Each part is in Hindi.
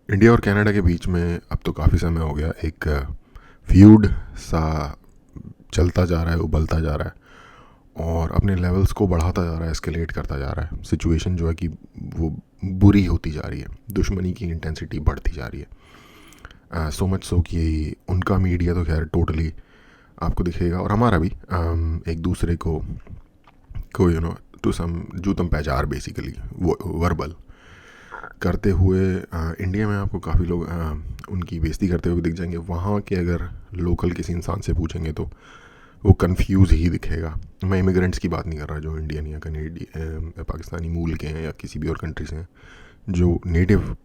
इंडिया और कनाडा के बीच में अब तो काफ़ी समय हो गया एक फ्यूड सा चलता जा रहा है, उबलता जा रहा है और अपने लेवल्स को बढ़ाता जा रहा है, एस्केलेट करता जा रहा है। सिचुएशन जो है कि वो बुरी होती जा रही है, दुश्मनी की इंटेंसिटी बढ़ती जा रही है। सो मच सो कि उनका मीडिया तो खैर टोटली आपको दिखेगा और हमारा भी एक दूसरे को टू सम जू तुम पहचार बेसिकली वो वर्बल करते हुए इंडिया में आपको काफ़ी लोग उनकी बेइज्जती करते हुए दिख जाएंगे। वहाँ के अगर लोकल किसी इंसान से पूछेंगे तो वो कंफ्यूज ही दिखेगा। मैं इमिग्रेंट्स की बात नहीं कर रहा जो इंडियन या पाकिस्तानी मूल के हैं या किसी भी और कंट्री से हैं। जो नेटिव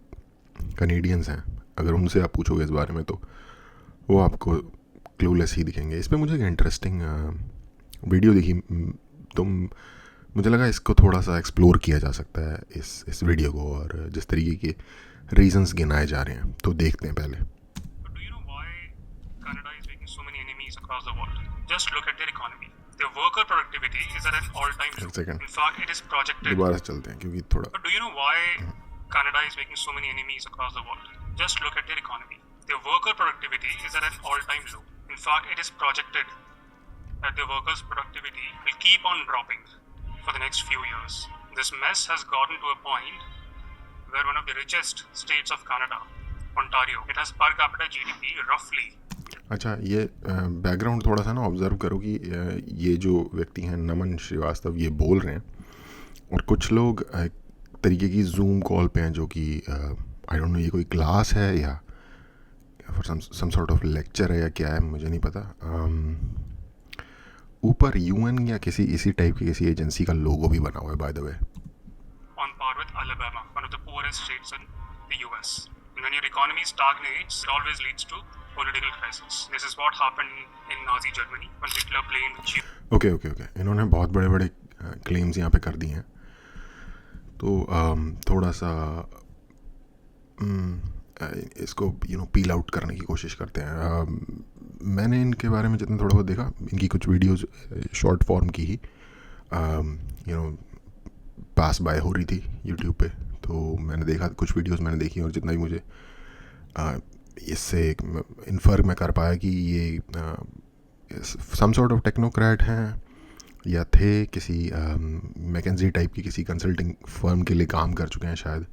कनेडियंस हैं, अगर उनसे आप पूछोगे इस बारे में तो वो आपको क्लूलेस ही दिखेंगे। इस पर मुझे एक इंटरेस्टिंग वीडियो दिखी। तुम मुझे लगा इसको थोड़ा सा एक्सप्लोर किया जा सकता है इस वीडियो को, और जिस तरीके के रीजंस गिनाए जा रहे हैं तो देखते हैं पहले। Do you know why Canada is making so many enemies across the world? Just look at their economy. Their worker productivity is at an all-time low. एक second, In fact, it is projected. दोबारा से चलते हैं क्योंकि थोड़ा But do you know why Canada is making so many enemies across the world? Just look at their economy. Their worker productivity is at an all-time low. In fact, it is projected that their workers' productivity will keep on dropping for the next few years. This mess has gotten to a point where one of the richest states of Canada, Ontario, it has per capita GDP roughly. अच्छा, ये बैकग्राउंड थोड़ा सा ना ऑब्जर्व करो कि ये जो व्यक्ति हैं नमन श्रीवास्तव ये बोल रहे हैं और कुछ लोग एक तरीके की जूम कॉल पे हैं जो कि आई डोंट नो ये कोई क्लास है या for some sort of lecture है या क्या है, मुझे नहीं पता। ऊपर यूएन या किसी इसी टाइप की किसी एजेंसी का लोगो भी बना हुआ है by the way. On par with Alabama, one of the poorest states in the US. And when your economy stagnates, it always leads to political crisis. This is what happened in Nazi Germany when Hitler blamed okay okay okay, इन्होंने बहुत बड़े बड़े क्लेम्स यहाँ पे कर दिए हैं तो थोड़ा सा इसको पील आउट करने की कोशिश करते हैं। मैंने इनके बारे में जितना थोड़ा बहुत देखा, इनकी कुछ वीडियोस शॉर्ट फॉर्म की ही पास बाय हो रही थी यूट्यूब पे, तो मैंने देखा, कुछ वीडियोस मैंने देखी और जितना भी मुझे इससे इन्फर मैं कर पाया कि ये सम सॉर्ट ऑफ टेक्नोक्रेट हैं या थे किसी मैकेंजी टाइप की किसी कंसल्टिंग फर्म के लिए काम कर चुके हैं शायद।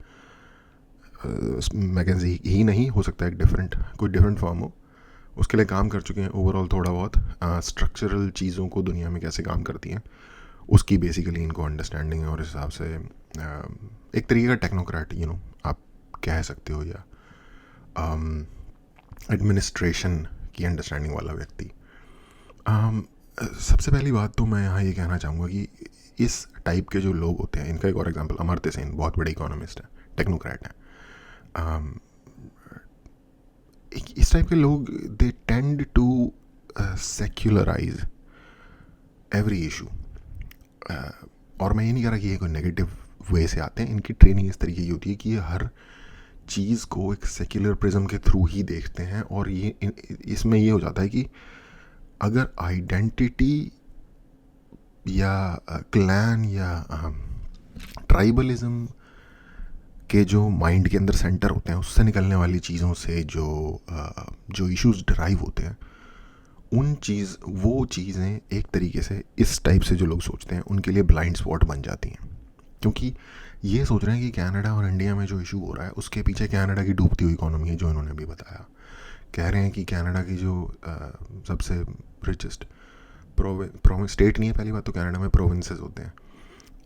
मैकेंजी ही नहीं हो सकता, एक कोई डिफरेंट फर्म हो, उसके लिए काम कर चुके हैं। ओवरऑल थोड़ा बहुत स्ट्रक्चरल चीज़ों को दुनिया में कैसे काम करती हैं उसकी बेसिकली इनको अंडरस्टैंडिंग है और इस हिसाब से एक तरीके का टेक्नोक्रेट आप कह सकते हो, या एडमिनिस्ट्रेशन की अंडरस्टैंडिंग वाला व्यक्ति। सबसे पहली बात तो मैं यहाँ ये कहना चाहूँगा कि इस टाइप के जो लोग होते हैं, इनका एक और एग्जांपल अमर्त्य सेन, बहुत बड़े इकोनॉमिस्ट हैं, टेक्नोक्रेट हैं। इस टाइप के लोग they tend to secularize every issue. और मैं ये नहीं कह रहा कि ये कोई नेगेटिव वे से आते हैं, इनकी ट्रेनिंग इस तरीके की होती है कि ये हर चीज़ को एक सेक्युलर प्रिज्म के थ्रू ही देखते हैं। और ये इसमें ये हो जाता है कि अगर आइडेंटिटी या क्लैन या ट्राइबलिज्म के जो माइंड के अंदर सेंटर होते हैं उससे निकलने वाली चीज़ों से जो इश्यूज ड्राइव होते हैं, वो चीज़ें एक तरीके से इस टाइप से जो लोग सोचते हैं उनके लिए ब्लाइंड स्पॉट बन जाती हैं। क्योंकि ये सोच रहे हैं कि कनाडा और इंडिया में जो इशू हो रहा है उसके पीछे कनाडा की डूबती हुई इकोनॉमी है, जो इन्होंने अभी बताया। कह रहे हैं कि कनाडा की जो सबसे रिचेस्ट स्टेट नहीं है, पहली बात तो कनाडा में प्रोविंसेस होते हैं।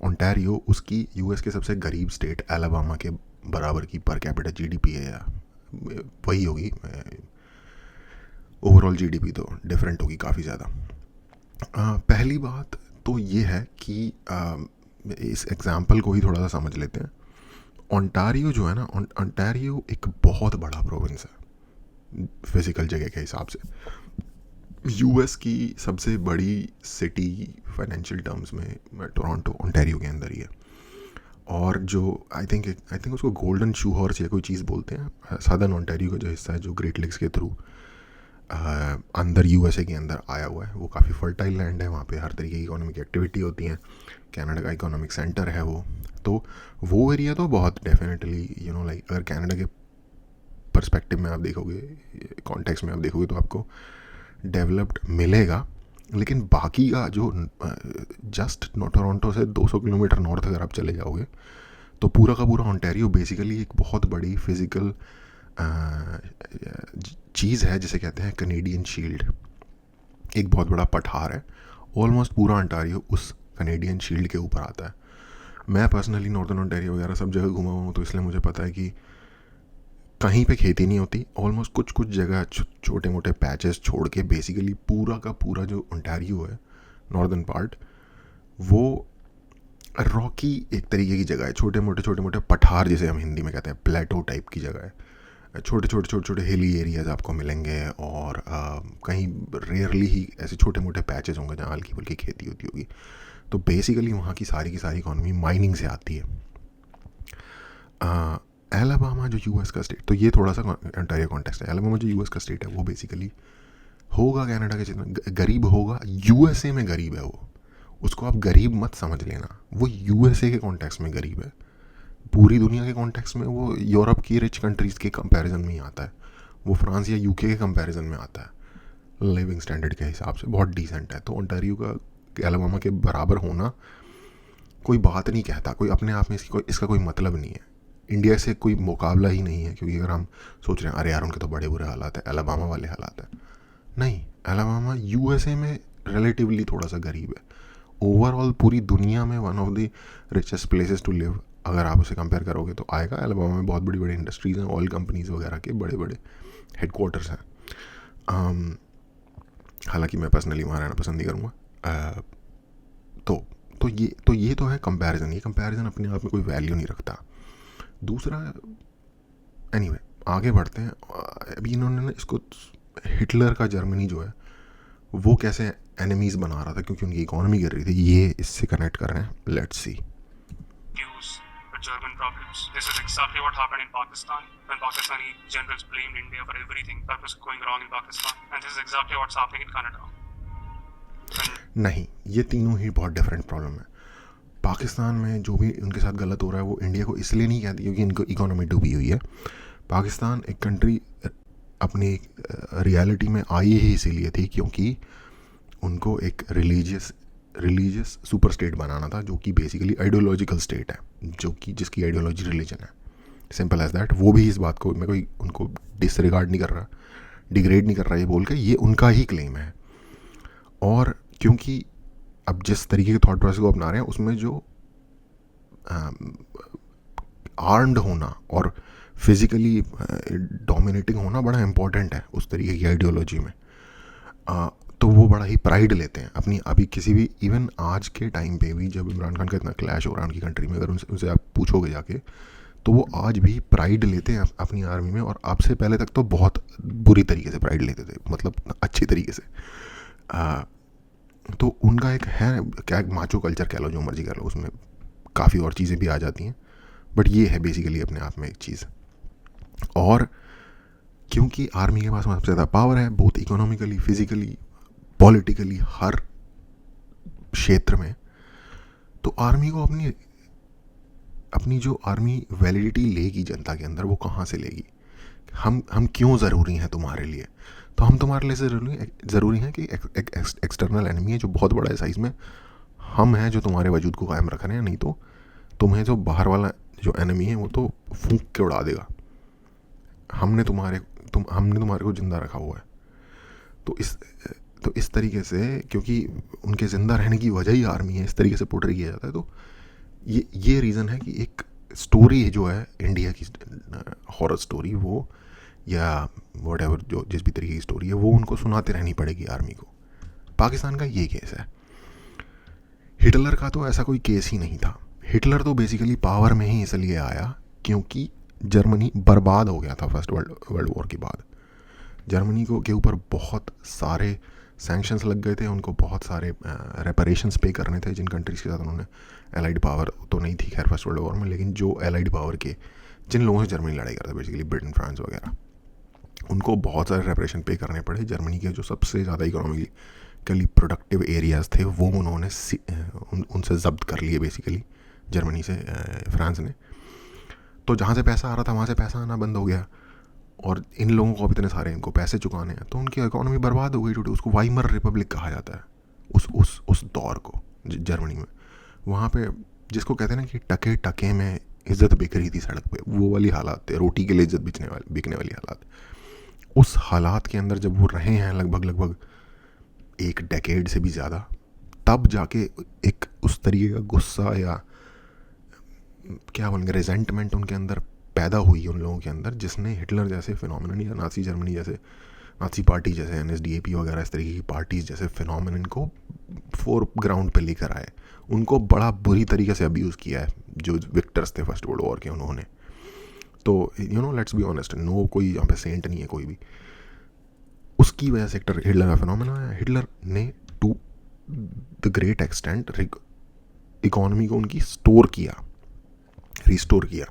ओंटारियो उसकी यूएस के सबसे गरीब स्टेट एलाबामा के बराबर की पर कैपिटा जीडीपी है, या वही होगी। ओवरऑल जीडीपी तो डिफरेंट होगी काफ़ी ज़्यादा। पहली बात तो ये है कि इस एग्जाम्पल को ही थोड़ा सा समझ लेते हैं। ओंटारियो जो है ना, ओंटारियो एक बहुत बड़ा प्रोविंस है फिजिकल जगह के हिसाब से। यूएस की सबसे बड़ी सिटी फाइनेंशियल टर्म्स में टोरंटो ओंटारियो के अंदर ही है। और जो आई थिंक उसको गोल्डन शू हॉर्स या कोई चीज़ बोलते हैं, सदर्न ओंटारियो का जो हिस्सा है जो ग्रेट लेक्स के थ्रू अंदर यूएसए के अंदर आया हुआ है, वो काफ़ी फर्टाइल लैंड है। वहाँ पे हर तरीके की इकोनॉमिक एक्टिविटी होती है, कनाडा का इकोनॉमिक सेंटर है वो। तो वो एरिया तो बहुत डेफिनेटली लाइक अगर कनाडा के पर्सपेक्टिव में आप देखोगे, कॉन्टेक्स्ट में आप देखोगे तो आपको डेवलप्ड मिलेगा, लेकिन बाकी का जो जस्ट टोरंटो से 200 किलोमीटर नॉर्थ अगर आप चले जाओगे तो पूरा का पूरा ओंटारियो बेसिकली एक बहुत बड़ी फिज़िकल चीज़ है जिसे कहते हैं कनेडियन शील्ड। एक बहुत बड़ा पठार है, ऑलमोस्ट पूरा ओंटारियो उस कनेडियन शील्ड के ऊपर आता है। मैं पर्सनली नॉर्दर्न ओंटारियो वगैरह सब जगह घुमा हुआ हूँ, तो इसलिए मुझे पता है कि कहीं पे खेती नहीं होती। ऑलमोस्ट कुछ कुछ जगह छोटे मोटे पैचेस छोड़ के बेसिकली पूरा का पूरा जो ओंटारियो है नॉर्दर्न पार्ट, वो रॉकी एक तरीके की जगह है। छोटे मोटे पठार जिसे हम हिंदी में कहते हैं, प्लेटो टाइप की जगह है। छोटे छोटे हिली एरियाज आपको मिलेंगे, और कहीं रेयरली ही ऐसे छोटे मोटे पैचेस होंगे जहाँ हल्की फुल्की खेती होती होगी। तो बेसिकली वहाँ की सारी इकॉनमी माइनिंग से आती है। एलाबामा जो यूएस का स्टेट, तो ये थोड़ा सा ओंटारियो कॉन्टेक्स्ट है। एलाबामा जो यूएस का स्टेट है वो बेसिकली होगा कनाडा के जितना गरीब होगा, यूएसए में गरीब है वो। उसको आप गरीब मत समझ लेना, वो यूएसए के कॉन्टेक्स्ट में गरीब है। पूरी दुनिया के कॉन्टेक्स्ट में वो यूरोप की रिच कंट्रीज़ के कंपैरिजन में ही आता है, वो फ्रांस या यूके के कंपैरिजन में आता है। लिविंग स्टैंडर्ड के हिसाब से बहुत डिसेंट है। तो ओंटारियो का एलाबामा के बराबर होना कोई बात नहीं कहता, कोई अपने आप में इसका कोई मतलब नहीं है। इंडिया से कोई मुकाबला ही नहीं है, क्योंकि अगर हम सोच रहे हैं अरे यार उनके तो बड़े बुरे हालात है, एलाबामा वाले हालात है, नहीं, एलाबामा यूएसए में रिलेटिवली थोड़ा सा गरीब है। ओवरऑल पूरी दुनिया में one of the richest places to live अगर आप उसे कंपेयर करोगे तो आएगा। एलाबामा में बहुत बड़ी बड़ी इंडस्ट्रीज़ हैं, ऑयल कंपनीज वगैरह के बड़े बड़े हेडक्वार्टर्स हैं। हालांकि मैं पर्सनली वहाँ रहना पसंद नहीं करूँगा। तो ये तो है कंपैरिजन। ये कंपैरिजन अपने आप में कोई वैल्यू नहीं रखता। दूसरा, एनीवे आगे बढ़ते हैं। अभी इन्होंने इसको हिटलर का जर्मनी जो है वो कैसे एनिमीज़ बना रहा था क्योंकि उनकी इकोनॉमी गिर रही थी, ये इससे कनेक्ट कर रहे हैं। Let's see. Use the German problems. This is exactly what happened in Pakistan when Pakistani generals blamed India for everything that was going wrong in Pakistan, and this is exactly what's happening in Canada. नहीं, ये तीनों ही बहुत डिफरेंट प्रॉब्लम है। पाकिस्तान में जो भी उनके साथ गलत हो रहा है वो इंडिया को इसलिए नहीं कहती क्योंकि इनको इकोनॉमी डूबी हुई है। पाकिस्तान एक कंट्री अपनी रियलिटी में आई ही इसीलिए थी क्योंकि उनको एक रिलीजियस सुपर स्टेट बनाना था, जो कि बेसिकली आइडियोलॉजिकल स्टेट है, जो कि जिसकी आइडियोलॉजी रिलीजन है। Simple as that. वो भी इस बात को, मैं कोई उनको डिसरिगार्ड नहीं कर रहा, डिग्रेड नहीं कर रहा, ये बोल के ये उनका ही क्लेम है। और क्योंकि अब जिस तरीके के थॉट प्रोसेस को अपना रहे हैं उसमें जो आर्म्ड होना और फिज़िकली डोमिनेटिंग होना बड़ा इम्पोर्टेंट है उस तरीके की आइडियोलॉजी में। तो वो बड़ा ही प्राइड लेते हैं अपनी। अभी किसी भी, इवन आज के टाइम पे भी जब इमरान खान का इतना क्लैश हो रहा है उनकी कंट्री में, अगर उनसे आप पूछोगे जाके तो वो आज भी प्राइड लेते हैं अपनी आर्मी में। और अब से पहले तक तो बहुत बुरी तरीके से प्राइड लेते थे, मतलब अच्छी तरीके से। तो उनका एक है क्या, माचो कल्चर कह लो, जो मर्जी कह लो, उसमें काफ़ी और चीज़ें भी आ जाती हैं, बट ये है बेसिकली अपने आप में एक चीज़। और क्योंकि आर्मी के पास सबसे ज़्यादा पावर है, बोथ इकोनॉमिकली, फिजिकली, पॉलिटिकली, हर क्षेत्र में, तो आर्मी को अपनी जो आर्मी वैलिडिटी लेगी जनता के अंदर, वो कहाँ से लेगी? हम क्यों ज़रूरी हैं तुम्हारे लिए? तो हम तुम्हारे लिए ज़रूरी हैं कि एक एक्सटर्नल एनिमी है जो बहुत बड़ा है साइज़ में, हम हैं जो तुम्हारे वजूद को कायम रख रहे हैं। नहीं तो तुम्हें जो बाहर वाला जो एनिमी है वो तो फूंक के उड़ा देगा। हमने तुम्हारे को ज़िंदा रखा हुआ है। तो इस तरीके से, क्योंकि उनके ज़िंदा रहने की वजह ही आर्मी है, इस तरीके से पोर्ट्रे किया जाता है। तो ये रीज़न है कि एक स्टोरी जो है इंडिया की हॉरर स्टोरी, वो या व्हाटएवर जो जिस भी तरीके की स्टोरी है, वो उनको सुनाते रहनी पड़ेगी आर्मी को। पाकिस्तान का ये केस है। हिटलर का तो ऐसा कोई केस ही नहीं था। हिटलर तो बेसिकली पावर में ही इसलिए आया क्योंकि जर्मनी बर्बाद हो गया था फर्स्ट वर्ल्ड वॉर के बाद। जर्मनी के ऊपर बहुत सारे सैंक्शंस लग गए थे, उनको बहुत सारे रेपरेशंस पे करने थे जिन कंट्रीज़ के साथ उन्होंने, एलाइड पावर तो नहीं थी खैर फर्स्ट वर्ल्ड वॉर में, लेकिन जो एलाइड पावर के जिन लोगों से जर्मनी लड़ाई करता, बेसिकली ब्रिटेन, फ्रांस वगैरह, उनको बहुत सारे रेपरेशन पे करने पड़े। जर्मनी के जो सबसे ज़्यादा इकोनॉमिकली प्रोडक्टिव एरियाज़ थे वो उन्होंने उनसे जब्त कर लिए बेसिकली, जर्मनी से फ्रांस ने। तो जहाँ से पैसा आ रहा था वहाँ से पैसा आना बंद हो गया। और इन लोगों को अब इतने सारे इनको पैसे चुकाने हैं, तो उनकी इकोनॉमी बर्बाद हो गई टूटे। उसको वाइमर रिपब्लिक कहा जाता है उस दौर को जर्मनी में। वहाँ पे जिसको कहते हैं ना कि टके टके में इज्जत बिक रही थी सड़क पे, वो वाली हालात थे, रोटी के लिए इज्जत बिकने वाली हालात। उस हालात के अंदर जब वो रहे हैं लगभग एक डेकेड से भी ज़्यादा, तब जाके एक उस तरीके का गुस्सा या क्या बोलेंगे रेजेंटमेंट उनके अंदर पैदा हुई उन लोगों के अंदर, जिसने हिटलर जैसे फिनोमिनन या नाजी जर्मनी जैसे नाजी पार्टी जैसे NSDAP वगैरह इस तरीके की पार्टीज़ जैसे फिनोमिनन को फोर ग्राउंड पे लेकर आए। उनको बड़ा बुरी तरीके से अब्यूज़ किया है जो विक्टर्स थे फर्स्ट वर्ल्ड वॉर के उन्होंने। तो लेट्स बी ऑनेस्ट, नो कोई यहाँ पे सेंट नहीं है कोई भी। उसकी वजह से हिटलर का फिनोमेना है। हिटलर ने to the great extent economy को उनकी रिस्टोर किया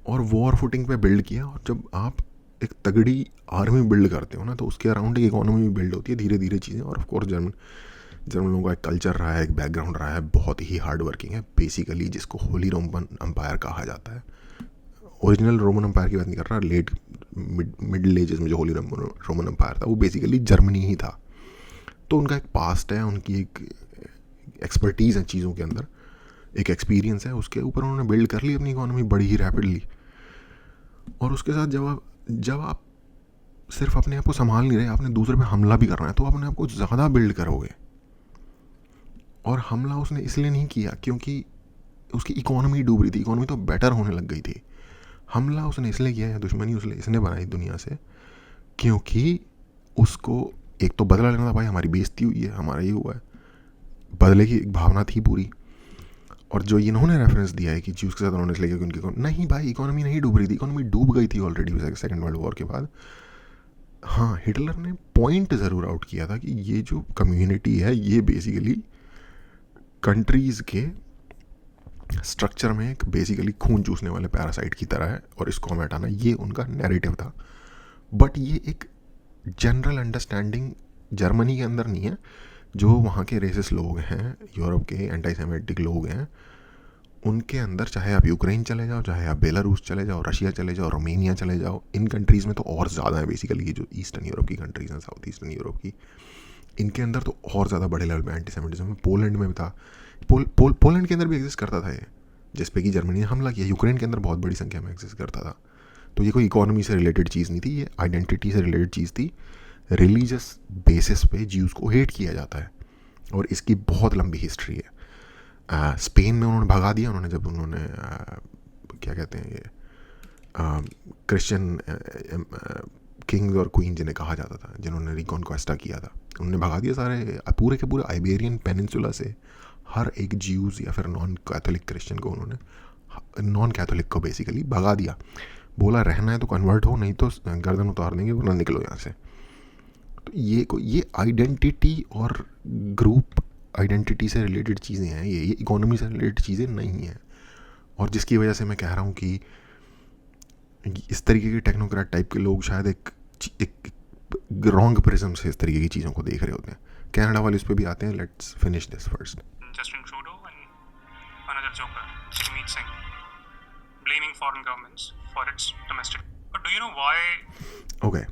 और वॉर फुटिंग पे बिल्ड किया। और जब आप एक तगड़ी आर्मी बिल्ड करते हो ना, तो उसके अराउंड एक इकोनॉमी भी बिल्ड होती है धीरे धीरे चीज़ें। और ऑफ कोर्स जर्मन लोगों का एक कल्चर रहा है, एक बैकग्राउंड रहा है, बहुत ही हार्ड वर्किंग है बेसिकली, जिसको होली रोमन अम्पायर कहा जाता है। ओरिजिनल रोमन अम्पायर की बात नहीं कर रहा, लेट मिडिल एजेस में जो होली रोमन अम्पायर था वो बेसिकली जर्मनी ही था। तो उनका एक पास्ट है, उनकी एक एक्सपर्टीज़ है चीज़ों के अंदर, एक एक्सपीरियंस है, उसके ऊपर उन्होंने बिल्ड कर ली अपनी इकोनॉमी बड़ी ही रैपिडली। और उसके साथ जब आप सिर्फ अपने आप को संभाल नहीं रहे, आपने दूसरे पे हमला भी करना है, तो अपने आप को ज़्यादा बिल्ड करोगे। और हमला उसने इसलिए नहीं किया क्योंकि उसकी इकोनॉमी डूब रही थी, इकोनॉमी तो बेटर होने लग गई थी। हमला उसने इसलिए किया, या दुश्मनी इसने बनाई दुनिया से, क्योंकि उसको एक तो बदला लेना था, भाई हमारी बेइज्जती हुई है, हमारा ये हुआ है, बदले की एक भावना थी पूरी। और जो इन्होंने रेफरेंस दिया है कि ज्यूज़ के साथ उन्होंने इसलिए कि उनकी नहीं भाई इकोनॉमी नहीं डूब रही थी, इकोनॉमी डूब गई थी ऑलरेडी सेकेंड वर्ल्ड वॉर के बाद। हाँ, हिटलर ने पॉइंट ज़रूर आउट किया था कि ये जो कम्युनिटी है ये बेसिकली कंट्रीज़ के स्ट्रक्चर में एक बेसिकली खून चूसने वाले पैरासाइट की तरह है और इसको हमें हटाना, ये उनका नैरेटिव था। बट ये एक जनरल अंडरस्टैंडिंग जर्मनी के अंदर नहीं है। जो वहाँ के रेसिस्ट लोग हैं, यूरोप के एंटी-सेमेटिक लोग हैं, उनके अंदर, चाहे आप यूक्रेन चले जाओ, चाहे आप बेलारूस चले जाओ, रशिया चले जाओ, रोमेनिया चले जाओ, इन कंट्रीज़ में तो और ज़्यादा है बेसिकली। ये जो ईस्टर्न यूरोप की कंट्रीज़ हैं, साउथ ईस्टर्न यूरोप की, इनके अंदर तो और ज़्यादा बड़े लेवल पे एंटीसेमिटिज्म। पोलैंड में भी था, पोलैंड के अंदर भी एग्जिस्ट करता था ये, जिस पे कि जर्मनी ने हमला किया। यूक्रेन के अंदर बहुत बड़ी संख्या में एग्जिस्ट करता था। तो ये कोई इकोनॉमी से रिलेटेड चीज़ नहीं थी, ये आइडेंटिटी से रिलेटेड चीज़ थी। रिलीजियस बेसिस पे ज्यूज़ को हेट किया जाता है और इसकी बहुत लंबी हिस्ट्री है। स्पेन में उन्होंने भगा दिया, जब उन्होंने क्या कहते हैं ये क्रिश्चियन किंग्स और क्वीन जिन्हें कहा जाता था, जिन्होंने रिकॉन्क्वेस्टा किया था, उन्होंने भगा दिया सारे पूरे के पूरे आइबेरियन पेनिनसुला से हर एक ज्यूज़ या फिर नॉन कैथोलिक क्रिश्चियन को, उन्होंने नॉन कैथोलिक को बेसिकली भगा दिया। बोला रहना है तो कन्वर्ट हो, नहीं तो गर्दन उतार देंगे वरना निकलो यहाँ से। तो ये आइडेंटिटी और ग्रुप आइडेंटिटी से रिलेटेड चीज़ें हैं, ये इकोनॉमी से रिलेटेड चीज़ें नहीं हैं। और जिसकी वजह से मैं कह रहा हूँ कि इस तरीके के टेक्नोक्रेट टाइप के लोग शायद एक रॉन्ग प्रिज्म से इस तरीके की चीज़ों को देख रहे होते हैं। कनाडा वाले इस पे भी आते हैं। Let's finish this first. Justin Trudeau and another joker, Jagmeet Singh, blaming foreign governments for its domestic. But do you know why? Okay.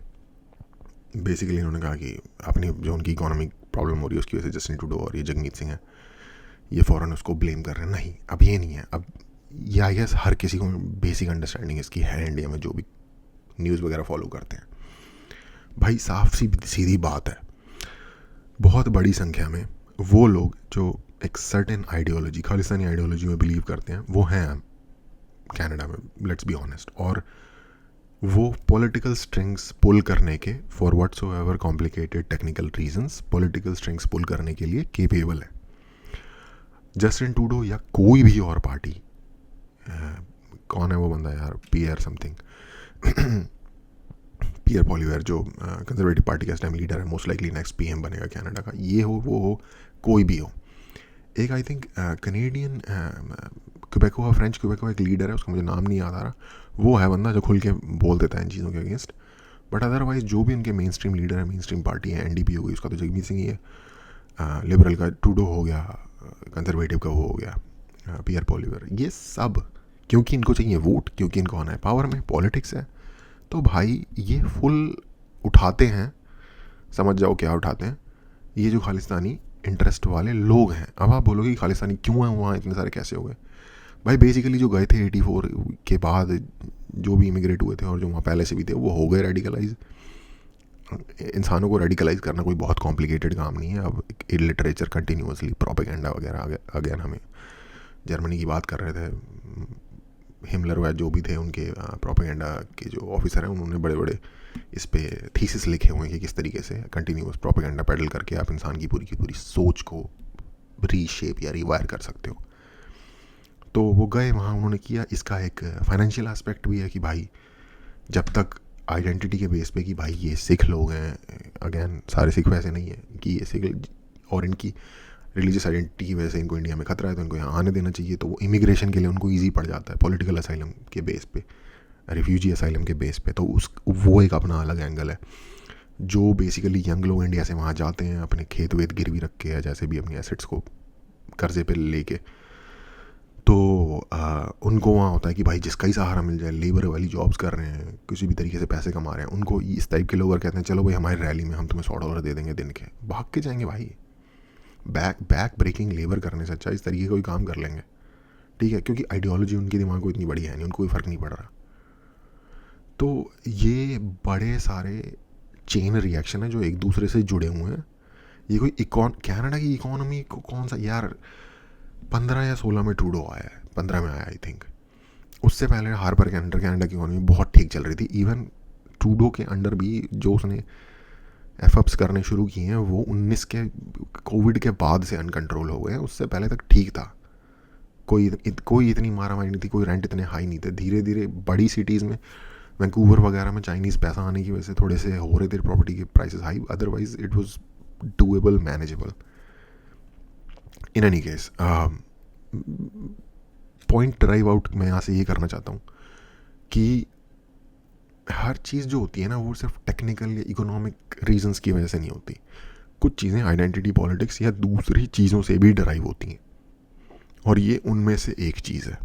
Basically इन्होंने कहा कि अपनी जो उनकी इकोनॉमिक प्रॉब्लम हो रही है उसकी वजह से जस्टिन ट्रूडो और ये जगमीत सिंह है, ये फ़ौरन उसको ब्लेम कर रहे हैं। नहीं, अब ये नहीं है। अब ये आई गेस हर किसी को बेसिक अंडरस्टैंडिंग इसकी है इंडिया में, जो भी न्यूज़ वगैरह फॉलो करते हैं। भाई साफ सीधी बात है, बहुत बड़ी संख्या में वो लोग जो एक सर्टेन आइडियोलॉजी, खालिस्तानी आइडियोलॉजी में बिलीव करते हैं, वो हैं कनाडा में, लेट्स बी ऑनेस्ट। और वो पॉलिटिकल स्ट्रिंग्स पुल करने के, for whatsoever complicated technical reasons, political strings pull करने के लिए केपेबल है। जस्टिन ट्रूडो या कोई भी और पार्टी, कौन है वो बंदा यार, पीयर समथिंग, पियर पॉलिवेयर, जो कंजर्वेटिव पार्टी का इस टाइम लीडर है, मोस्ट लाइकली नेक्स्ट PM बनेगा कनाडा का, ये हो वो हो कोई भी हो। एक आई थिंक कनेडियन क्वेबेको, फ्रेंच क्वेबेको एक लीडर है, उसका मुझे नाम नहीं याद आ रहा, वो है बंदा जो खुल के बोल देता है इन चीज़ों के अगेंस्ट। बट अदरवाइज जो भी उनके मेन स्ट्रीम लीडर है, मेन स्ट्रीम पार्टी है, NDP हो गई, उसका तो जगमीत सिंह ही है, लिबरल का ट्रूडो हो गया, कंजर्वेटिव का वो हो गया पियर पॉलिवेयर, ये सब क्योंकि इनको चाहिए वोट, क्योंकि इनको आना है पावर में, पॉलिटिक्स है, तो भाई ये फुल उठाते हैं, समझ जाओ क्या उठाते हैं, ये जो खालिस्तानी इंटरेस्ट वाले लोग हैं। अब आप बोलोगे कि खालिस्तानी क्यों हैं वहाँ, इतने सारे कैसे हो गए? भाई बेसिकली जो गए थे 84 के बाद, जो भी इमिग्रेट हुए थे और जो वहाँ पहले से भी थे, वो हो गए रेडिकलाइज। इंसानों को रेडिकलाइज करना कोई बहुत कॉम्प्लिकेटेड काम नहीं है। अब लिटरेचर कंटिन्यूसली प्रोपेगेंडा वगैरह, अगेन हमें जर्मनी की बात कर रहे थे, हिमलर व जो भी थे उनके प्रोपेगेंडा के जो ऑफिसर हैं, उन्होंने बड़े बड़े इस पे थीसिस लिखे हुए हैं कि किस तरीके से कंटिन्यूस प्रोपेगेंडा पेडल करके आप इंसान की पूरी सोच को रीशेप या रिवायर कर सकते हो। तो वो गए वहाँ, उन्होंने किया। इसका एक फाइनेंशियल एस्पेक्ट भी है कि भाई जब तक आइडेंटिटी के बेस पे कि भाई ये सिख लोग हैं, अगेन सारे सिख वैसे नहीं है कि ये सिख, और इनकी रिलीजियस आइडेंटिटी की वजह से इनको इंडिया में खतरा है तो इनको यहाँ आने देना चाहिए, तो वो इमिग्रेशन के लिए उनको ईजी पड़ जाता है पॉलिटिकल असाइलम के बेस पे, रिफ्यूजी असाइलम के बेस पे। तो वो एक अपना अलग एंगल है। जो बेसिकली यंग लोग इंडिया से वहाँ जाते हैं अपने खेत वेत गिरवी रख के, या जैसे भी अपनी एसेट्स को कर्जे पे लेके, तो उनको वहाँ होता है कि भाई जिसका ही सहारा मिल जाए, लेबर वाली जॉब्स कर रहे हैं, किसी भी तरीके से पैसे कमा रहे हैं, उनको इस टाइप के लोग अगर कहते हैं चलो भाई हमारी रैली में हम तुम्हें $100 दे देंगे दिन के, भाग के जाएंगे भाई। बैक ब्रेकिंग लेबर करने से अच्छा इस तरीके का कोई काम कर लेंगे, ठीक है, क्योंकि आइडियोलॉजी उनके दिमाग को इतनी बड़ी है नहीं, उनको कोई फ़र्क नहीं पड़ रहा। तो ये बड़े सारे चेन रिएक्शन है जो एक दूसरे से जुड़े हुए हैं। ये कोई कनाडा की इकोनॉमी को कौन सा यार 15 या 16 में ट्रूडो आया है, 15 में आया आई थिंक। उससे पहले हार्पर के अंडर कनाडा की इकोनॉमी बहुत ठीक चल रही थी। इवन ट्रूडो के अंडर भी जो उसने एफअप्स करने शुरू किए हैं वो 19 के कोविड के बाद से अनकंट्रोल हो गए हैं। उससे पहले तक ठीक था, कोई इतनी मारामारी नहीं थी, कोई रेंट इतने हाई नहीं थे। धीरे धीरे बड़ी सिटीज़ में, वैंकूवर वगैरह में चाइनीज़ पैसा आने की वजह से थोड़े से हो रहे थे प्रॉपर्टी के prices high, otherwise it was doable, manageable. In any case point drive out मैं यहाँ से ये करना चाहता हूँ कि हर चीज़ जो होती है ना वो सिर्फ टेक्निकल या इकोनॉमिक रीजंस की वजह से नहीं होती। कुछ चीज़ें आइडेंटिटी पॉलिटिक्स या दूसरी चीज़ों से भी ड्राइव होती हैं, और ये उनमें से एक चीज़ है।